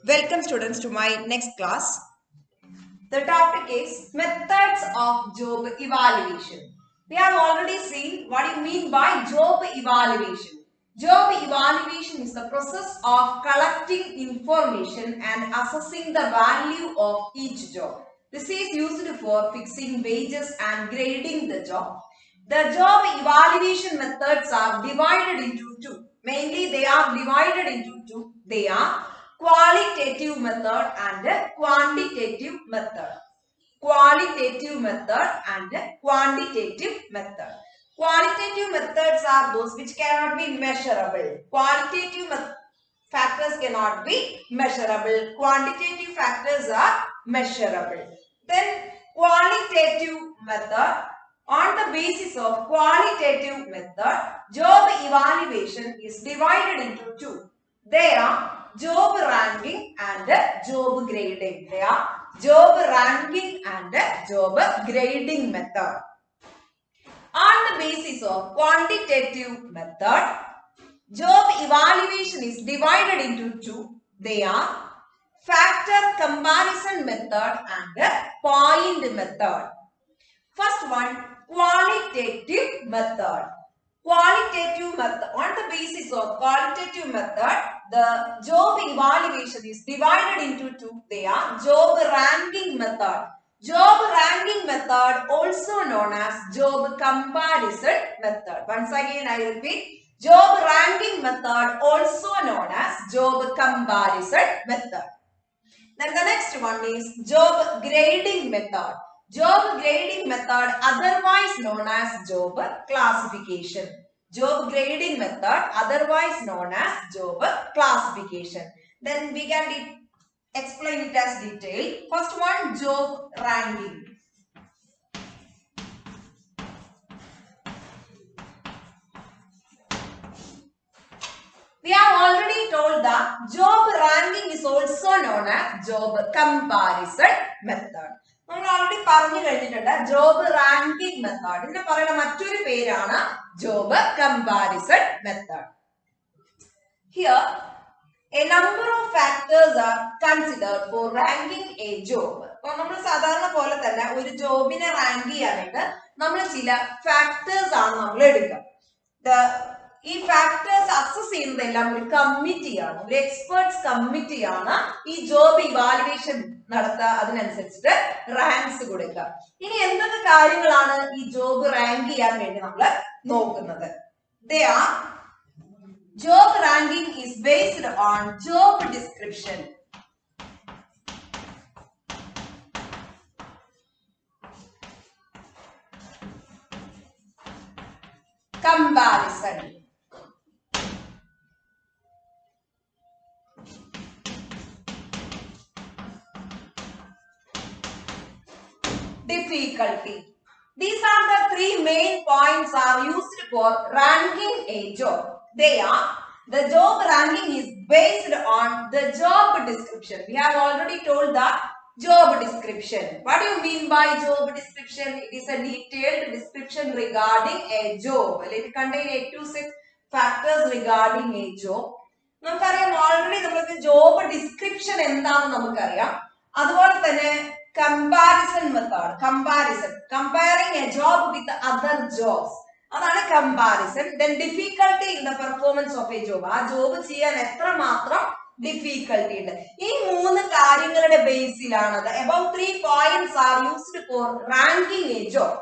Welcome students to my next class. The topic is methods of job evaluation. We have already seen what you mean by job evaluation. Job evaluation is the process of collecting information and assessing the value of each job. This is used for fixing wages and grading the job. The job evaluation methods are divided into two. Mainly they are divided into two. They are qualitative method and quantitative method. Qualitative method and quantitative method. Qualitative methods are those which cannot be measurable. Qualitative factors cannot be measurable. Quantitative factors are measurable. Then qualitative method. On the basis of qualitative method, job evaluation is divided into two. They are job ranking and job grading. They are job ranking and job grading method. On the basis of quantitative method, job evaluation is divided into two. They are factor comparison method and point method. First one, qualitative method. Qualitative method. On the basis of qualitative method, the job evaluation is divided into two. They are job ranking method. Job ranking method also known as job comparison method. Once again I repeat, job ranking method also known as job comparison method. Then the next one is job grading method. Job grading method otherwise known as job classification. Job grading method otherwise known as job classification. Then we can explain it as detail. First one, job ranking. We have already told that job ranking is also known as job comparison method. നമ്മൾ already പറഞ്ഞു കഴിഞ്ഞിട്ടുണ്ട് job ranking method. ഇതിനെ പറയുന്ന മറ്റൊരു പേരാണ് job comparison method. Here, a number of factors are considered for ranking a job. അപ്പോൾ നമ്മൾ സാധാരണ പോലെ തന്നെ ഒരു ജോബിനെ റാങ്ക് ചെയ്യാനായിട്ട് നമ്മൾ ചില ഫാക്ടേഴ്സ് ആണ് നമ്മൾ എടുക്കുക. ഈ ഫാക്ടേഴ്സ് അസസ് ചെയ്യുന്നതെല്ലാം ഒരു കമ്മിറ്റിയാണ്, ഒരു എക്സ്പേർട്സ് കമ്മിറ്റിയാണ് ഈ ജോബ് ഇവാലുവേഷൻ നടത്തുക. അതിനനുസരിച്ചിട്ട് റാങ്ക്സ് കൊടുക്കുക. ഇനി എന്തൊക്കെ കാര്യങ്ങളാണ് ഈ ജോബ് റാങ്ക് ചെയ്യാൻ വേണ്ടി നമ്മൾ നോക്കുന്നത്? Job ranking is based on job description. Comparison. Difficulty. These are the three main points are used for ranking a job. They are, the job ranking is based on the job description. We have already told that job description. What do you mean by job description? It is a detailed description regarding a job. It contains 8 to 6 factors regarding a job. നമുക്കറിയാം already നമുക്ക് job description എന്താണെന്ന് നമുക്കറിയാം. അതുപോലെ തന്നെ comparison method, comparison, comparing a job with other jobs, അതാണ് comparison. Then difficulty in the performance of a job, ആ job ചെയ്യാൻ എത്രമാത്രം ഡിഫിക്കൽട്ടി ഉണ്ട്. ഈ മൂന്ന് കാര്യങ്ങളുടെ ബേസിലാണത്. Above 3 points are used for ranking a job.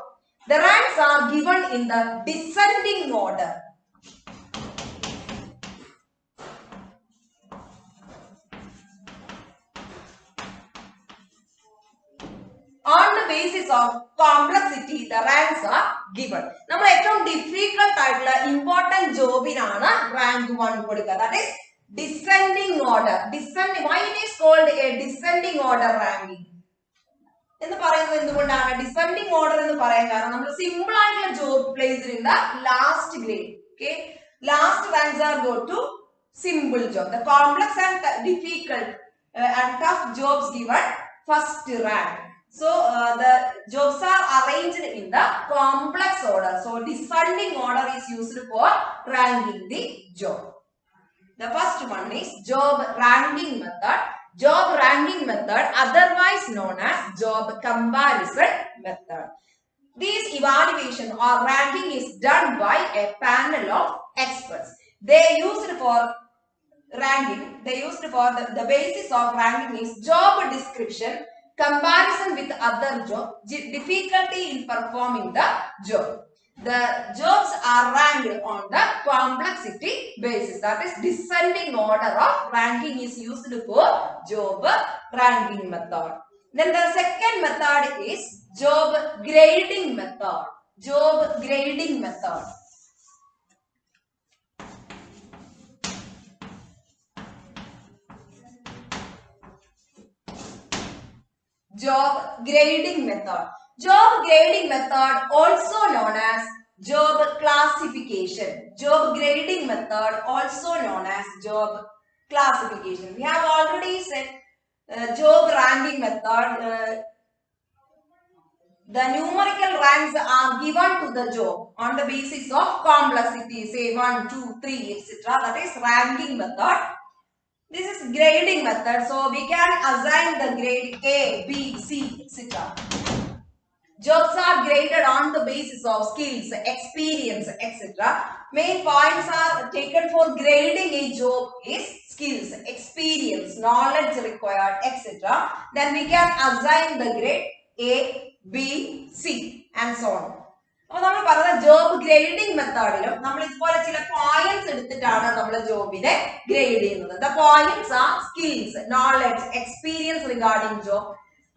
The ranks are given in the descending order. On the basis of complexity, the ranks are given. നമ്മൾ ഏറ്റവും difficult ആയിട്ടുള്ള ഇമ്പോർട്ടന്റ് ജോബിനാണ് റാങ്ക് 1 കൊടുക്കുക. That is descending order. Why it is called a descending order ranking എന്ന് പറയുന്നത് എന്തുകൊണ്ടാണ് descending order എന്ന് പറയാൻ കാരണം നമ്മൾ സിമ്പിൾ ആയിട്ടുള്ള job placed in the last grade. Okay, last ranks are go to simple job. The complex and difficult and tough jobs given first rank. So the jobs are arranged in the complex order. So descending order is used for ranking the job. The first one is job ranking method. Job ranking method, otherwise known as job comparison method. This evaluation or ranking is done by a panel of experts. They used for ranking, the basis of ranking is job description, comparison with other job, difficulty in performing the job. The jobs are ranked on the complexity basis. That is descending order of ranking is used for job ranking method. Then the second method is job grading method. Job grading method. Job grading method. Job grading method also known as job classification. Job grading method also known as job classification. We have already said job ranking method. The numerical ranks are given to the job on the basis of complexity, say 1, 2, 3, etc. That is ranking method. This is grading method. So we can assign the grade A, B, C, etc. Jobs are graded on the basis of skills, experience, etc. Main points are taken for grading a job is skills, experience, knowledge required, etc. Then we can assign the grade A, B, C and so on. Job grading method. Points grade. The points are skills, knowledge, experience regarding job.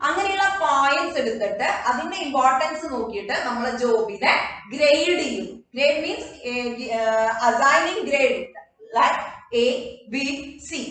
അങ്ങനെയുള്ള points എടുത്തിട്ട് അതിന്റെ importance നോക്കിയിട്ട് നമ്മൾ ജോബിനെ grade ചെയ്യും. Grade means assigning grade like A B C.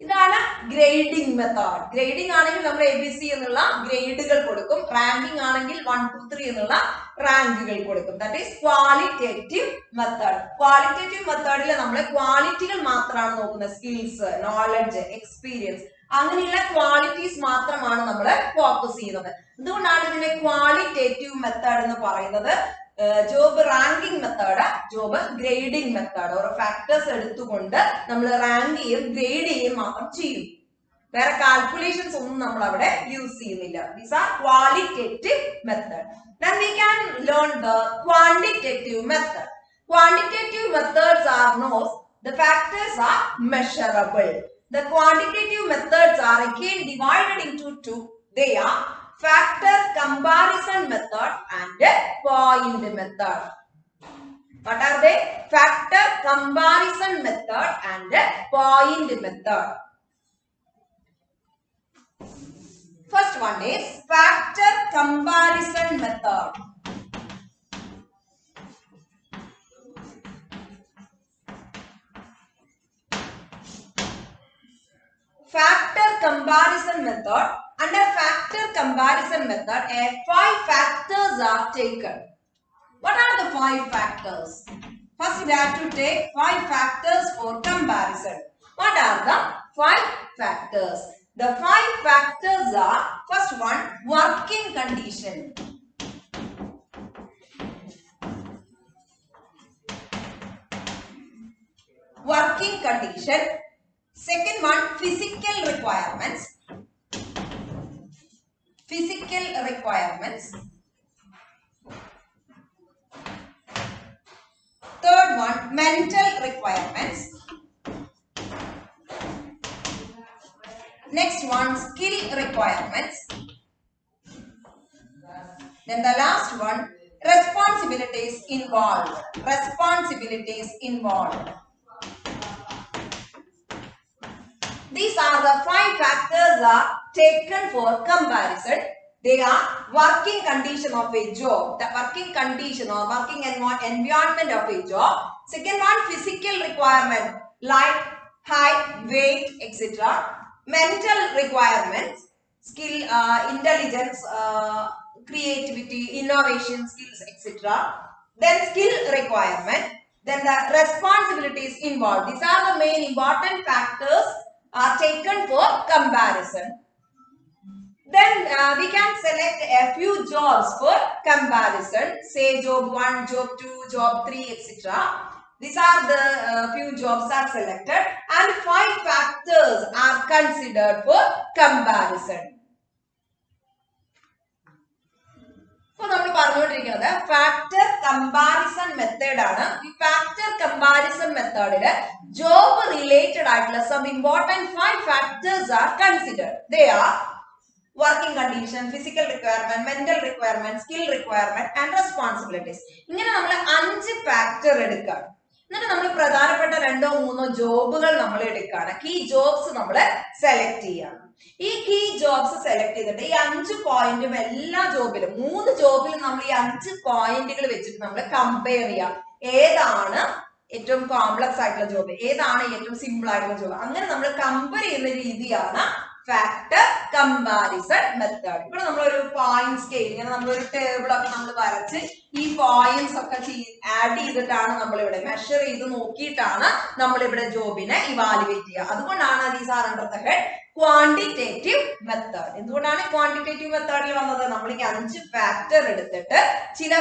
ഇതാണ് grading method. Grading ആണെങ്കിൽ നമ്മൾ A B C എന്നുള്ള ഗ്രേഡുകൾ കൊടുക്കും. റാങ്കിംഗ് ആണെങ്കിൽ 1, 2, 3 എന്നുള്ള റാങ്കുകൾ കൊടുക്കും. That is qualitative method. Qualitative മെത്തേഡിൽ നമ്മൾ ക്വാളിറ്റികൾ മാത്രമാണ് നോക്കുന്നത്. സ്കിൽസ്, നോളജ്, എക്സ്പീരിയൻസ് അങ്ങനെയുള്ള ക്വാളിറ്റീസ് മാത്രമാണ് നമ്മൾ ഫോക്കസ് ചെയ്യുന്നത്. അതുകൊണ്ടാണ് ഇതിനെ ക്വാളിറ്റേറ്റീവ് മെത്തേഡ് എന്ന് പറയുന്നത്. Job ranking method, job grading method. ഓരോ ഫാക്ടേഴ്സ് എടുത്തുകൊണ്ട് നമ്മൾ റാങ്ക് ചെയ്യും, ഗ്രേഡ് ചെയ്യും മാത്രം ചെയ്യും. വേറെ കാൽക്കുലേഷൻസ് ഒന്നും നമ്മൾ അവിടെ യൂസ് ചെയ്യുന്നില്ല. These are qualitative method. Then we can learn the quantitative method. Quantitative methods are known. The factors are measurable. The quantitative methods are again divided into two. They are factor comparison method and point method. What are they? Factor comparison method and point method. First one is factor comparison method. Factor comparison method. Under factor comparison method, 5 factors are taken. What are the 5 factors? First, we have to take 5 factors for comparison. What are the 5 factors? The 5 factors are, first one, working condition. Working condition. Second one, physical requirements. Physical requirements. Third one, mental requirements. Next one, skill requirements. Then the last one, responsibilities involved. Responsibilities involved. These are the 5 factors are taken for comparison. They are working condition of a job, the working condition or working environment of a job. Second one, physical requirement like height, weight, etc. Mental requirements, skill, intelligence, creativity, innovation skills, etc. Then skill requirement. Then the responsibilities involved. These are the main important factors are taken for comparison. Then we can select a few jobs for comparison. Say job 1, job 2, job 3, etc. These are the few jobs are selected and 5 factors are considered for comparison. So, നമ്മൾ പറഞ്ഞുകൊണ്ടിരിക്കുന്നത് factor comparison method ആണ്. ഈ factor comparison മെത്തേഡില് job related ആയിട്ടുള്ള some important 5 factors are considered. They are working condition, physical requirement, mental requirement, skill requirement and responsibilities. ഇങ്ങനെ നമ്മൾ 5 factor എടുക്കുക. എന്നിട്ട് നമ്മൾ പ്രധാനപ്പെട്ട 2-3 ജോബുകൾ നമ്മൾ എടുക്കുകയാണ്. കീ ജോബ്സ് നമ്മൾ സെലക്ട് ചെയ്യാണ്. ഈ കീ ജോബ്സ് സെലക്ട് ചെയ്തിട്ട് ഈ 5 പോയിന്റും എല്ലാ ജോബിലും 3 ജോബിലും നമ്മൾ ഈ 5 പോയിന്റുകൾ വെച്ചിട്ട് നമ്മൾ കമ്പയർ ചെയ്യാം. ഏതാണ് ഏറ്റവും കോംപ്ലക്സ് ആയിട്ടുള്ള ജോബ്, ഏതാണ് ഏറ്റവും സിമ്പിൾ ആയിട്ടുള്ള ജോബ്, അങ്ങനെ നമ്മൾ കമ്പയർ ചെയ്യുന്ന രീതിയാണ് ഫാക്ടർ കമ്പാരിസൺ മെത്തേഡ്. ഇവിടെ നമ്മളൊരു പോയിന്റ് സ്കെയിൽ ഇങ്ങനെ നമ്മളൊരു ടേബിൾ ഒക്കെ നമ്മൾ വരച്ച് ഈ പോയിന്റ്സ് ഒക്കെ ആഡ് ചെയ്തിട്ടാണ് നമ്മളിവിടെ മെഷർ ചെയ്ത് നോക്കിയിട്ടാണ് നമ്മളിവിടെ ജോബിനെ ഇവാലുവേറ്റ് ചെയ്യുക. അതുകൊണ്ടാണ് these are under the head quantitative method. എന്തുകൊണ്ടാണ് ക്വാണ്ടിറ്റേറ്റീവ് മെത്തേഡിൽ വന്നത്? നമ്മൾ ഈ 5 ഫാക്ടർ എടുത്തിട്ട് ചില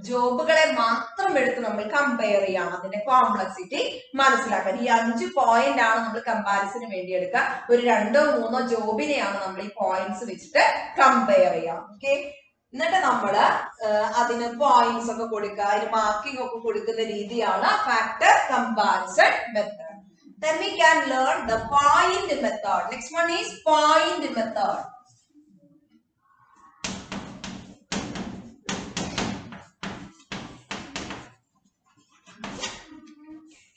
ജോബുകളെ മാത്രം എടുത്ത് നമ്മൾ കമ്പയർ ചെയ്യണം, അതിന്റെ കോംപ്ലക്സിറ്റി മനസ്സിലാക്കാൻ. ഈ 5 പോയിന്റ് ആണ് നമ്മൾ കമ്പാരിസന് വേണ്ടി എടുക്കുക. ഒരു 2-3 ജോബിനെയാണ് നമ്മൾ ഈ പോയിന്റ്സ് വെച്ചിട്ട് കമ്പയർ ചെയ്യാം. ഓക്കെ, എന്നിട്ട് നമ്മള് അതിന് പോയിന്റ്സ് ഒക്കെ കൊടുക്കുക, അതിന് മാർക്കിംഗ് ഒക്കെ കൊടുക്കുന്ന രീതിയാണ് factor comparison method. Then we can learn the point method. Next one is point method.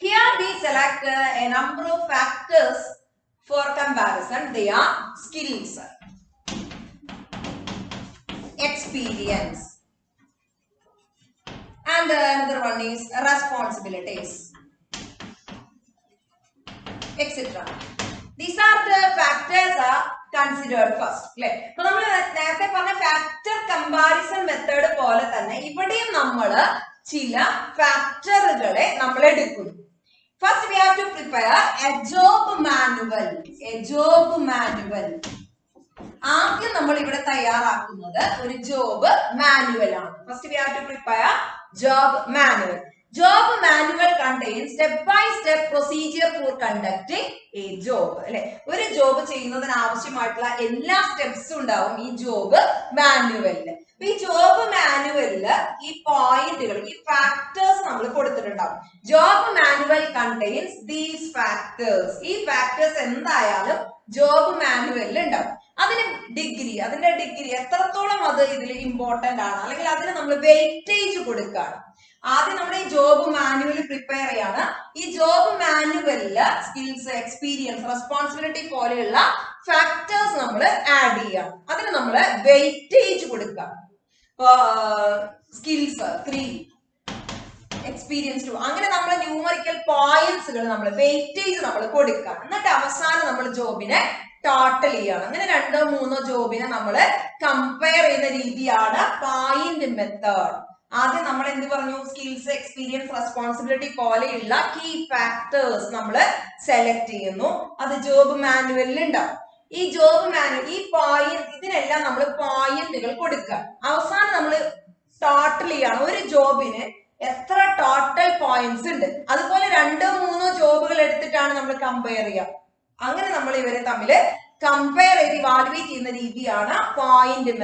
Here we select a number of factors for comparison. They are skills, experience, and another one is responsibilities, etc. These are the factors are considered first. So, നമ്മൾ നേരത്തെ പറഞ്ഞ factor comparison method പോലെ തന്നെ ഇവിടെയും നമ്മൾ ചില ഫാക്ടറുകളെ നമ്മൾ എടുക്കുന്നു. First we have to prepare a job manual. ആദ്യം നമ്മൾ ഇവിടെ തയ്യാറാക്കുന്നത് ഒരു ജോബ് മാനുവൽ ആണ്. First we have to prepare job manual. Job manual contains step-by-step procedure for conducting a job. അല്ലെ, ഒരു ജോബ് ചെയ്യുന്നതിന് ആവശ്യമായിട്ടുള്ള എല്ലാ സ്റ്റെപ്സും ഉണ്ടാവും ഈ ജോബ് മാനുവലില്. ഈ ജോബ് മാനുവലില് ഈ പോയിന്റുകൾ, ഈ ഫാക്ടേഴ്സ് നമ്മൾ കൊടുത്തിട്ടുണ്ടാവും. Job manual contains these factors. ഈ ഫാക്ടേഴ്സ് എന്തായാലും ജോബ് മാനുവലിൽ ഉണ്ടാവും. അതിന്റെ ഡിഗ്രി എത്രത്തോളം അത് ഇതിൽ ഇമ്പോർട്ടന്റ് ആണ്, അല്ലെങ്കിൽ അതിന് നമ്മൾ വെയിറ്റേജ് കൊടുക്കുകയാണ്. ആദ്യം നമ്മൾ ഈ ജോബ് മാനുവൽ പ്രിപ്പയർ ചെയ്യാണ്. ഈ ജോബ് മാനുവലില് സ്കിൽസ്, എക്സ്പീരിയൻസ്, റെസ്പോൺസിബിലിറ്റി പോലെയുള്ള ഫാക്ടേഴ്സ് നമ്മൾ ആഡ് ചെയ്യാം. അതിന് നമ്മൾ വെയിറ്റേജ് കൊടുക്കുക. സ്കിൽസ് 3, എക്സ്പീരിയൻസ് 2, അങ്ങനെ നമ്മൾ ന്യൂമറിക്കൽ പോയിന്റ്സുകൾ നമ്മൾ വെയിറ്റേജ് നമ്മൾ കൊടുക്കുക. എന്നിട്ട് അവസാനം നമ്മൾ ജോബിനെ ടോട്ടൽ ചെയ്യണം. അങ്ങനെ 2-3 ജോബിനെ നമ്മൾ കമ്പയർ ചെയ്യുന്ന രീതിയാണ് പോയിന്റ് മെത്തേഡ്. ആദ്യം നമ്മൾ എന്ത് പറഞ്ഞു? സ്കിൽസ്, എക്സ്പീരിയൻസ്, റെസ്പോൺസിബിലിറ്റി പോലെയുള്ള കീ ഫാക്ടേഴ്സ് നമ്മൾ സെലക്ട് ചെയ്യുന്നു. അത് ജോബ് മാനുവലിൽ ഉണ്ടാവും. ഈ ജോബ് മാനുവൽ, ഈ പോയിന്റ്, ഇതിനെല്ലാം നമ്മൾ പോയിന്റുകൾ കൊടുക്കുക. അവസാനം നമ്മൾ ടോട്ടൽ ചെയ്യാണ്. ഒരു ജോബിന് എത്ര ടോട്ടൽ പോയിന്റ്സ് ഉണ്ട്, അതുപോലെ 2-3 ജോബുകൾ എടുത്തിട്ടാണ് നമ്മൾ കമ്പയർ ചെയ്യുക. അങ്ങനെ നമ്മൾ ഇവരെ തമ്മിൽ കമ്പയർ ചെയ്ത് ഇവാലുവേറ്റ് ചെയ്യുന്ന രീതിയാണ് point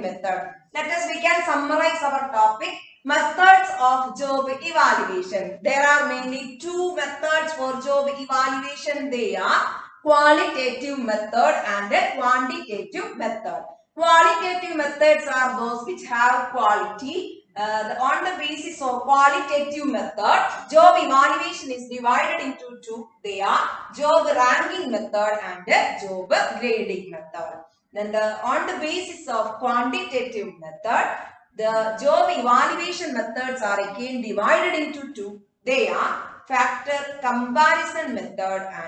method. Let us we can summarize our topic, methods of job evaluation. There are mainly 2 methods for job evaluation. They are qualitative method and quantitative method. Qualitative methods are those which have quality. On the basis of qualitative method, job evaluation is divided into 2. They are job ranking method and job grading method. Then on the basis of quantitative method, the job evaluation methods are again divided into 2. They are factor comparison method and